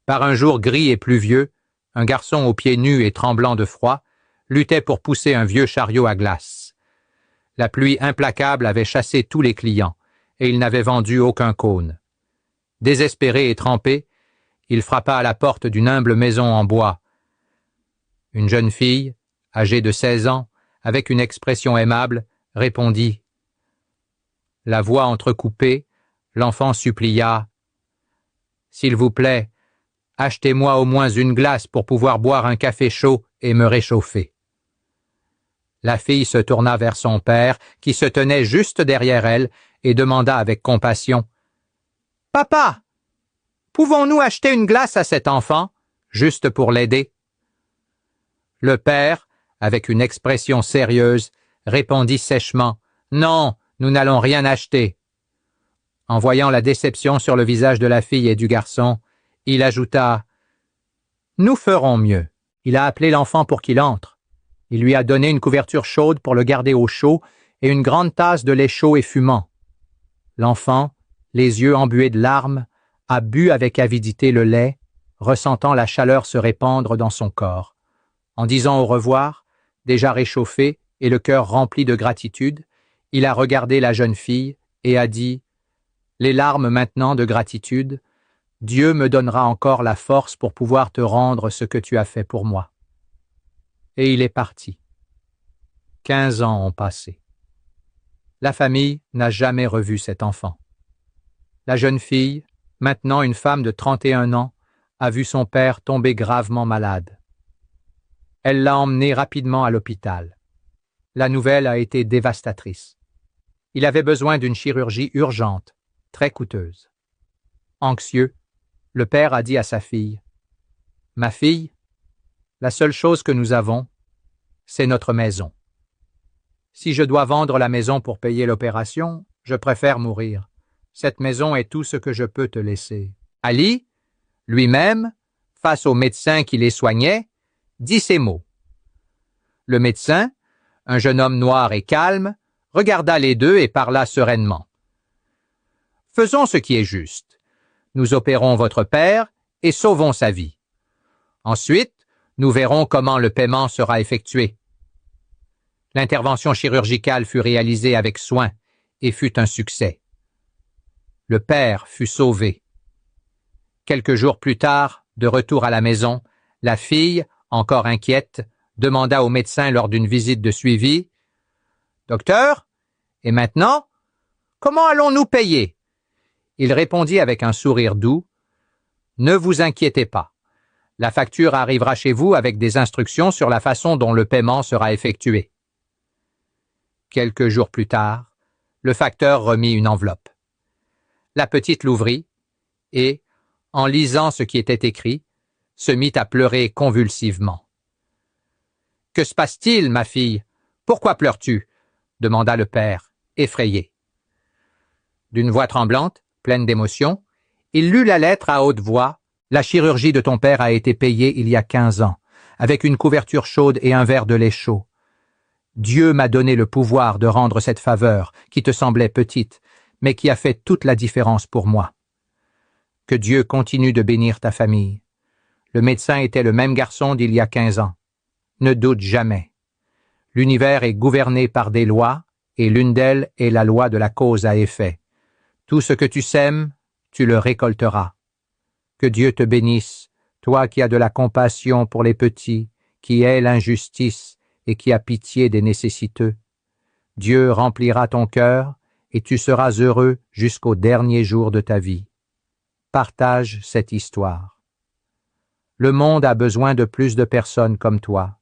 Par un jour gris et pluvieux, un garçon aux pieds nus et tremblant de froid luttait pour pousser un vieux chariot à glace. La pluie implacable avait chassé tous les clients, et il n'avait vendu aucun cône. Désespéré et trempé, il frappa à la porte d'une humble maison en bois. Une jeune fille, âgée de 16 ans, avec une expression aimable, répondit. La voix entrecoupée, l'enfant supplia. « S'il vous plaît, achetez-moi au moins une glace pour pouvoir boire un café chaud et me réchauffer. » La fille se tourna vers son père, qui se tenait juste derrière elle, et demanda avec compassion. « Papa, pouvons-nous acheter une glace à cet enfant, juste pour l'aider ?» Le père, avec une expression sérieuse, répondit sèchement. « Non, nous n'allons rien acheter. » En voyant la déception sur le visage de la fille et du garçon, il ajouta. « Nous ferons mieux. » Il a appelé l'enfant pour qu'il entre. Il lui a donné une couverture chaude pour le garder au chaud et une grande tasse de lait chaud et fumant. L'enfant, les yeux embués de larmes, a bu avec avidité le lait, ressentant la chaleur se répandre dans son corps. En disant au revoir, déjà réchauffé et le cœur rempli de gratitude, il a regardé la jeune fille et a dit « Les larmes maintenant de gratitude, Dieu me donnera encore la force pour pouvoir te rendre ce que tu as fait pour moi. » Et il est parti. 15 ans ont passé. La famille n'a jamais revu cet enfant. La jeune fille, maintenant une femme de 31 ans, a vu son père tomber gravement malade. Elle l'a emmené rapidement à l'hôpital. La nouvelle a été dévastatrice. Il avait besoin d'une chirurgie urgente, très coûteuse. Anxieux, le père a dit à sa fille, « Ma fille, la seule chose que nous avons, c'est notre maison. Si je dois vendre la maison pour payer l'opération, je préfère mourir. Cette maison est tout ce que je peux te laisser. » Ali, lui-même, face au médecin qui les soignait, dit ces mots. Le médecin, un jeune homme noir et calme, regarda les deux et parla sereinement. « Faisons ce qui est juste. Nous opérons votre père et sauvons sa vie. Ensuite, nous verrons comment le paiement sera effectué. » L'intervention chirurgicale fut réalisée avec soin et fut un succès. Le père fut sauvé. Quelques jours plus tard, de retour à la maison, la fille, encore inquiète, demanda au médecin lors d'une visite de suivi « Docteur, et maintenant, comment allons-nous payer ?» Il répondit avec un sourire doux « Ne vous inquiétez pas. La facture arrivera chez vous avec des instructions sur la façon dont le paiement sera effectué. » Quelques jours plus tard, le facteur remit une enveloppe. La petite l'ouvrit et, en lisant ce qui était écrit, se mit à pleurer convulsivement. « Que se passe-t-il, ma fille? Pourquoi pleures-tu » demanda le père, effrayé. D'une voix tremblante, pleine d'émotion, il lut la lettre à haute voix. « La chirurgie de ton père a été payée il y a 15 ans, avec une couverture chaude et un verre de lait chaud. Dieu m'a donné le pouvoir de rendre cette faveur qui te semblait petite, mais qui a fait toute la différence pour moi. Que Dieu continue de bénir ta famille. Le médecin était le même garçon d'il y a 15 ans. Ne doute jamais. L'univers est gouverné par des lois, et l'une d'elles est la loi de la cause à effet. Tout ce que tu sèmes, tu le récolteras. Que Dieu te bénisse, toi qui as de la compassion pour les petits, qui hais l'injustice et qui as pitié des nécessiteux. Dieu remplira ton cœur et tu seras heureux jusqu'au dernier jour de ta vie. Partage cette histoire. Le monde a besoin de plus de personnes comme toi.